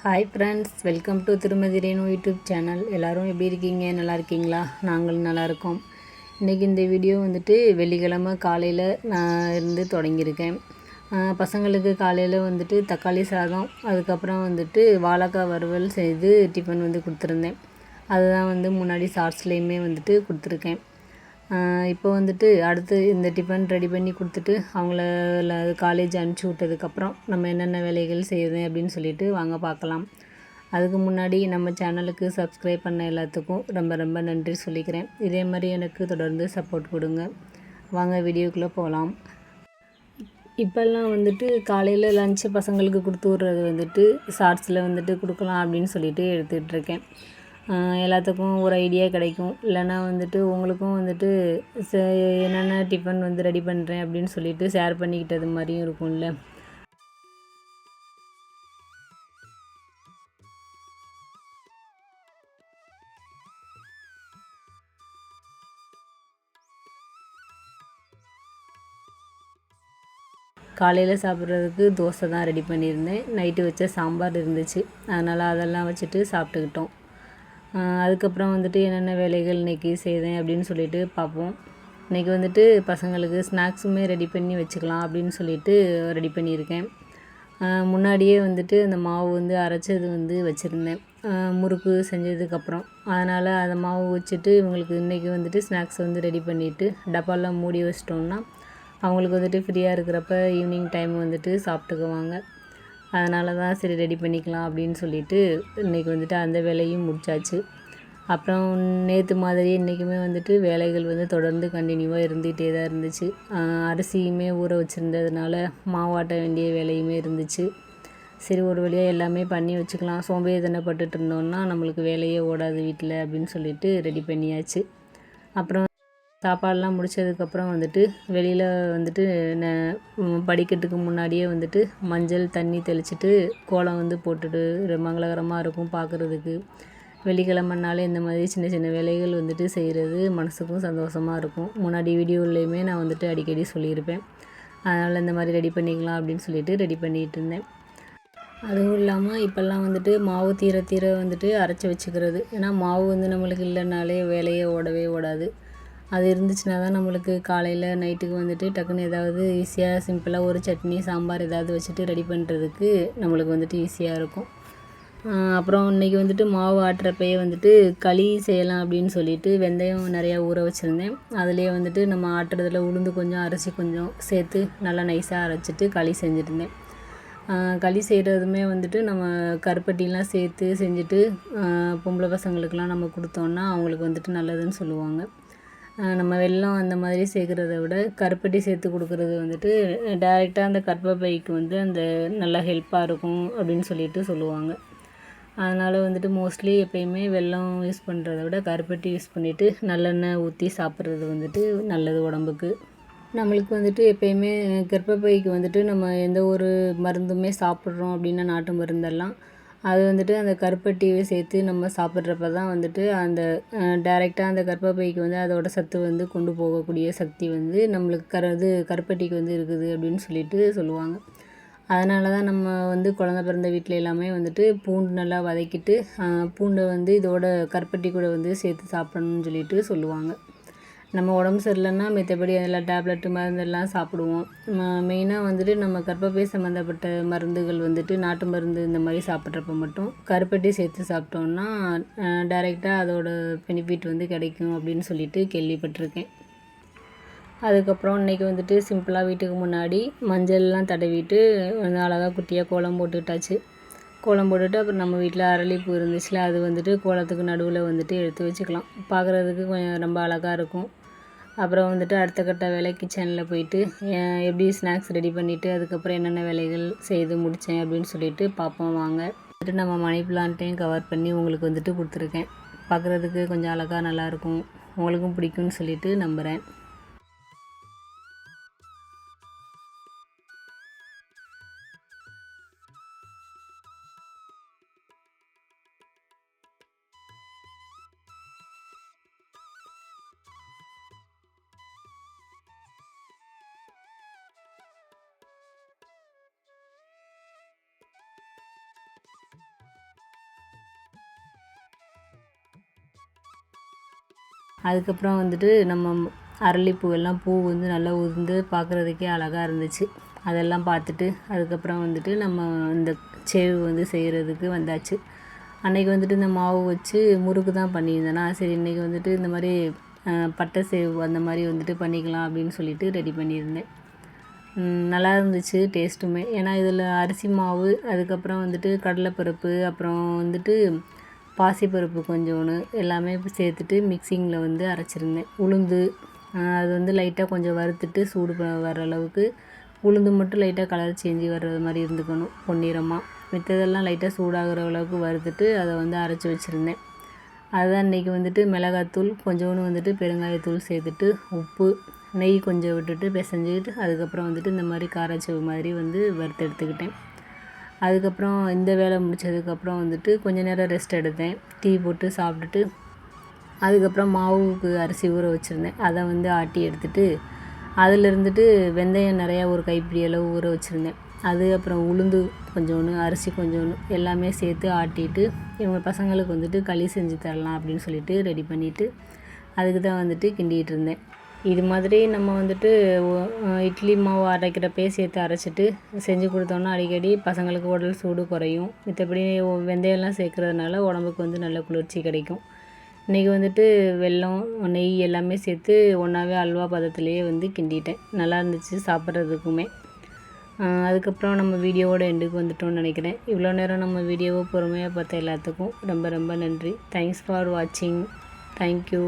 Hi friends, welcome to திருமதி Renu YouTube channel. எல்லோரும் எப்படி இருக்கீங்க? நல்லா இருக்கீங்களா? நாங்களும் நல்லா இருக்கோம். இன்றைக்கி இந்த வீடியோ வந்துட்டு வெள்ளிக்கிழமை காலையில் நான் இருந்து தொடங்கியிருக்கேன். பசங்களுக்கு காலையில் வந்துட்டு தக்காளி சாதம், அதுக்கப்புறம் வந்துட்டு வாழைக்காய் வறுவல் செய்து டிஃபன் வந்து கொடுத்துருந்தேன். அதுதான் வந்து முன்னாடி ஷார்ட்ஸ்லேயுமே வந்துட்டு கொடுத்துருக்கேன். இப்போ வந்துட்டு அடுத்து இந்த டிஃபன் ரெடி பண்ணி கொடுத்துட்டு அவங்கள காலேஜ் அனுப்பிச்சி விட்டதுக்கப்புறம் நம்ம என்னென்ன வேலைகள் செய்யுது அப்படின்னு சொல்லிட்டு வாங்க பார்க்கலாம். அதுக்கு முன்னாடி நம்ம சேனலுக்கு சப்ஸ்கிரைப் பண்ண எல்லாத்துக்கும் ரொம்ப ரொம்ப நன்றி சொல்லிக்கிறேன். இதே மாதிரி எனக்கு தொடர்ந்து சப்போர்ட் கொடுங்க. வாங்க வீடியோக்குள்ளே போகலாம். இப்போல்லாம் வந்துட்டு காலையில் லஞ்சு பசங்களுக்கு கொடுத்து விட்றது வந்துட்டு ஷார்ட்ஸில் வந்துட்டு கொடுக்கலாம் அப்படின்னு சொல்லிட்டு எடுத்துகிட்ருக்கேன். எல்லாத்துக்கும் ஒரு ஐடியா கிடைக்கும். இல்லைன்னா வந்துட்டு உங்களுக்கும் வந்துட்டு என்னென்ன டிஃபன் வந்து ரெடி பண்ணுறேன் அப்படின்னு சொல்லிட்டு ஷேர் பண்ணிக்கிட்டது மாதிரியும் இருக்கும்ல. காலையில் சாப்பிட்றதுக்கு தோசை தான் ரெடி பண்ணியிருந்தேன். நைட்டு வச்ச சாம்பார் இருந்துச்சு, அதனால் அதெல்லாம் வச்சுட்டு சாப்பிட்டுக்கிட்டோம். அதுக்கப்புறம் வந்துட்டு என்னென்ன வேலைகள் இன்றைக்கி செய்தேன் அப்படின்னு சொல்லிட்டு பார்ப்போம். இன்றைக்கி வந்துட்டு பசங்களுக்கு ஸ்நாக்ஸுமே ரெடி பண்ணி வச்சுக்கலாம் அப்படின்னு சொல்லிட்டு ரெடி பண்ணியிருக்கேன். முன்னாடியே வந்துட்டு அந்த மாவு வந்து அரைச்சது வந்து வச்சுருந்தேன், முறுக்கு செஞ்சதுக்கப்புறம். அதனால் அந்த மாவு வச்சுட்டு இவங்களுக்கு இன்றைக்கி வந்துட்டு ஸ்நாக்ஸ் வந்து ரெடி பண்ணிவிட்டு டப்பாலாம் மூடி வச்சிட்டோம்னா அவங்களுக்கு வந்துட்டு ஃப்ரீயாக இருக்கிறப்ப ஈவினிங் டைம் வந்துட்டு சாப்பிட்டுக்குவாங்க. அதனால தான் சரி ரெடி பண்ணிக்கலாம் அப்படின்னு சொல்லிட்டு இன்றைக்கி வந்துட்டு அந்த வேலையும் முடிச்சாச்சு. அப்புறம் நேற்று மாதிரி இன்றைக்குமே வந்துட்டு வேலைகள் வந்து தொடர்ந்து கண்டினியூவாக இருந்துகிட்டே தான் இருந்துச்சு. அரிசியுமே ஊற வச்சுருந்ததுனால மாவாட்ட வேண்டிய வேலையுமே இருந்துச்சு. சரி ஒரு வழியாக எல்லாமே பண்ணி வச்சுக்கலாம், சோம்பேறித்தனப்பட்டுட்டு இருந்தோம்னா நம்மளுக்கு வேலையே ஓடாது வீட்டில் அப்படின்னு சொல்லிட்டு ரெடி பண்ணியாச்சு. அப்புறம் சாப்பாடெலாம் முடித்ததுக்கப்புறம் வந்துட்டு வெளியில் வந்துட்டு படிக்கட்டுக்கு முன்னாடியே வந்துட்டு மஞ்சள் தண்ணி தெளிச்சிட்டு கோலம் வந்து போட்டுட்டு மங்களகரமாக இருக்கும் பார்க்குறதுக்கு. வெள்ளிக்கிழமைனாலே இந்த மாதிரி சின்ன சின்ன வேலைகள் வந்துட்டு செய்கிறது மனசுக்கும் சந்தோஷமாக இருக்கும். முன்னாடி வீடியோவிலையுமே நான் வந்துட்டு அடிக்கடி சொல்லியிருப்பேன். அதனால் இந்த மாதிரி ரெடி பண்ணிக்கலாம் அப்படின்னு சொல்லிட்டு ரெடி பண்ணிகிட்டு இருந்தேன். அதுவும் இல்லாமல் இப்போல்லாம் வந்துட்டு மாவு தீர தீர வந்துட்டு அரைச்சி வச்சுக்கிறது. ஏன்னா மாவு வந்து நம்மளுக்கு இல்லைனாலே வேலையே ஓடவே ஓடாது. அது இருந்துச்சுன்னா தான் நம்மளுக்கு காலையில் நைட்டுக்கு வந்துட்டு டக்குன்னு ஏதாவது ஈஸியாக சிம்பிளாக ஒரு சட்னி சாம்பார் ஏதாவது வச்சுட்டு ரெடி பண்ணுறதுக்கு நம்மளுக்கு வந்துட்டு ஈஸியாக இருக்கும். அப்புறம் இன்றைக்கி வந்துட்டு மாவு ஆட்டுறப்பயே வந்துட்டு களி செய்யலாம் அப்படின்னு சொல்லிட்டு வெந்தயம் நிறையா ஊற வச்சுருந்தேன். அதுலேயே வந்துட்டு நம்ம ஆட்டுறதுல உளுந்து கொஞ்சம் அரிசி கொஞ்சம் சேர்த்து நல்லா நைஸாக அரைச்சிட்டு களி செஞ்சுருந்தேன். களி செய்கிறதுமே வந்துட்டு நம்ம கருப்பட்டிலாம் சேர்த்து செஞ்சுட்டு பொம்பளை பசங்களுக்கெலாம் நம்ம கொடுத்தோன்னா அவங்களுக்கு வந்துட்டு நல்லதுன்னு சொல்லுவாங்க. நம்ம வெல்லம் அந்த மாதிரி சேர்க்குறத விட கருப்பட்டி சேர்த்து கொடுக்குறது வந்துட்டு டைரெக்டாக அந்த கர்ப்பப்பைக்கு வந்து அந்த நல்லா ஹெல்ப்பாக இருக்கும் அப்படின்னு சொல்லிட்டு சொல்லுவாங்க. அதனால் வந்துட்டு மோஸ்ட்லி எப்பயுமே வெல்லம் யூஸ் பண்ணுறத விட கருப்பட்டி யூஸ் பண்ணிவிட்டு நல்லெண்ணெய் ஊற்றி சாப்பிட்றது வந்துட்டு நல்லது உடம்புக்கு. நம்மளுக்கு வந்துட்டு எப்பயுமே கர்ப்பப்பைக்கு வந்துட்டு நம்ம எந்த ஒரு மருந்துமே சாப்பிட்றோம் அப்படின்னா நாட்டு மருந்தெல்லாம் அது வந்துட்டு அந்த கருப்பட்டியை சேர்த்து நம்ம சாப்பிட்றப்ப தான் வந்துட்டு அந்த டைரெக்டாக அந்த கர்ப்பப்பைக்கு வந்து அதோட சத்து வந்து கொண்டு போகக்கூடிய சக்தி வந்து நம்மளுக்கு கருப்பட்டிக்கு வந்து இருக்குது அப்படின்னு சொல்லிட்டு சொல்லுவாங்க. அதனால தான் நம்ம வந்து குழந்த பிறந்த வீட்டில் எல்லாமே வந்துட்டு பூண்டு நல்லா வதக்கிட்டு பூண்டை வந்து இதோட கருப்பட்டி கூட வந்து சேர்த்து சாப்பிடணும்னு சொல்லிட்டு சொல்லுவாங்க. நம்ம உடம்பு சரியில்லைன்னா மற்றபடி எல்லா டேப்லெட்டு மருந்தெல்லாம் சாப்பிடுவோம். மெயினாக வந்துட்டு நம்ம கர்ப்பப்பை சம்மந்தப்பட்ட மருந்துகள் வந்துட்டு நாட்டு மருந்து இந்த மாதிரி சாப்பிட்றப்ப மட்டும் கருப்பட்டி சேர்த்து சாப்பிட்டோன்னா டைரெக்டாக அதோட பெனிஃபிட் வந்து கிடைக்கும் அப்படின்னு சொல்லிட்டு கேள்விப்பட்டிருக்கேன். அதுக்கப்புறம் இன்றைக்கி வந்துட்டு சிம்பிளாக வீட்டுக்கு முன்னாடி மஞ்சள்லாம் தடவிட்டு வந்து அழகாக குட்டியாக கோலம் போட்டுட்டாச்சு. கோலம் போட்டுட்டு அப்புறம் நம்ம வீட்டில் அரளிப்பூ இருந்துச்சுல அது வந்துட்டு கோலத்துக்கு நடுவில் வந்துட்டு எடுத்து வச்சுக்கலாம். பார்க்குறதுக்கு கொஞ்சம் ரொம்ப அழகாக இருக்கும். அப்புறம் வந்துட்டு அடுத்த கட்ட வேலை கிச்சனில் போயிட்டு எப்படி ஸ்நாக்ஸ் ரெடி பண்ணிவிட்டு அதுக்கப்புறம் என்னென்ன வேலைகள் செய்து முடித்தேன் அப்படின்னு சொல்லிட்டு பார்ப்போம் வாங்க. வந்துட்டு நம்ம மணி பிளான்ட்டையும் கவர் பண்ணி உங்களுக்கு வந்துட்டு கொடுத்துருக்கேன். பார்க்குறதுக்கு கொஞ்சம் அழகாக நல்லாயிருக்கும், உங்களுக்கும் பிடிக்கும்னு சொல்லிட்டு நம்புகிறேன். அதுக்கப்புறம் வந்துட்டு நம்ம அரளிப்பூவெல்லாம் பூ வந்து நல்லா உதிர்ந்து பார்க்குறதுக்கே அழகாக இருந்துச்சு. அதெல்லாம் பார்த்துட்டு அதுக்கப்புறம் வந்துட்டு நம்ம இந்த சேவு வந்து செய்கிறதுக்கு வந்தாச்சு. அன்றைக்கி வந்துட்டு இந்த மாவு வச்சு முறுக்கு தான் பண்ணியிருந்தேனா, சரி இன்றைக்கி வந்துட்டு இந்த மாதிரி பட்டை சேவு அந்த மாதிரி வந்துட்டு பண்ணிக்கலாம் அப்படின்னு சொல்லிட்டு ரெடி பண்ணியிருந்தேன். நல்லா இருந்துச்சு டேஸ்ட்டுமே. ஏன்னா இதில் அரிசி மாவு, அதுக்கப்புறம் வந்துட்டு கடலைப்பருப்பு, அப்புறம் வந்துட்டு பாசிப்பருப்பு கொஞ்சோண்டு எல்லாமே சேர்த்துட்டு மிக்சிங்கில் வந்து அரைச்சிருந்தேன். உளுந்து அது வந்து லைட்டாக கொஞ்சம் வறுத்துட்டு சூடு வர அளவுக்கு உளுந்து மட்டும் லைட்டாக கலர் சேஞ்சு வர்றது மாதிரி இருந்துக்கணும் பொன்னிறமாக. மித்ததெல்லாம் லைட்டாக சூடாகிற அளவுக்கு வறுத்துட்டு அதை வந்து அரைச்சி வச்சுருந்தேன். அதுதான் இன்றைக்கி வந்துட்டு மிளகாத்தூள் கொஞ்சோண்டு வந்துட்டு பெருங்காயத்தூள் சேர்த்துட்டு உப்பு நெய் கொஞ்சம் விட்டுட்டு பிசைஞ்சிட்டு அதுக்கப்புறம் வந்துட்டு இந்த மாதிரி காராச்சேவு மாதிரி வந்து வறுத்து எடுத்துக்கிட்டேன். அதுக்கப்புறம் இந்த வேலை முடித்ததுக்கப்புறம் வந்துட்டு கொஞ்சம் நேரம் ரெஸ்ட் எடுத்தேன். டீ போட்டு சாப்பிட்டுட்டு அதுக்கப்புறம் மாவுக்கு அரிசி ஊற வச்சுருந்தேன். அதை வந்து ஆட்டி எடுத்துகிட்டு அதில் இருந்துட்டு வெந்தயம் நிறையா ஒரு கைப்பிடி அளவு ஊற வச்சுருந்தேன். அது அப்புறம் உளுந்து கொஞ்சோண்டு, அரிசி கொஞ்சோண்டு எல்லாமே சேர்த்து ஆட்டிட்டு இவங்க பசங்களுக்கு வந்துட்டு களி செஞ்சு தரலாம் அப்படின்னு சொல்லிட்டு ரெடி பண்ணிவிட்டு அதுக்கு தான் வந்துட்டு கிண்டிகிட்டு இருந்தேன். இது மாதிரி நம்ம வந்துட்டு இட்லி மாவு அரைக்கிறப்பே சேர்த்து அரைச்சிட்டு செஞ்சு கொடுத்தோன்னா அடிக்கடி பசங்களுக்கு உடல் சூடு குறையும். மத்தபடி வெந்தயம்லாம் சேர்க்குறதுனால உடம்புக்கு வந்து நல்ல குளிர்ச்சி கிடைக்கும். இன்றைக்கி வந்துட்டு வெல்லம், நெய் எல்லாமே சேர்த்து ஒன்றாவே அல்வா பதத்துலேயே வந்து கிண்டிட்டேன். நல்லா இருந்துச்சு சாப்பிட்றதுக்குமே. அதுக்கப்புறம் நம்ம வீடியோவோட எண்டுக்கு வந்துட்டோம்னு நினைக்கிறேன். இவ்வளோ நேரம் நம்ம வீடியோவை பொறுமையாக பார்த்த எல்லாத்துக்கும் ரொம்ப ரொம்ப நன்றி. தேங்க்ஸ் ஃபார் வாட்சிங். தேங்க்யூ.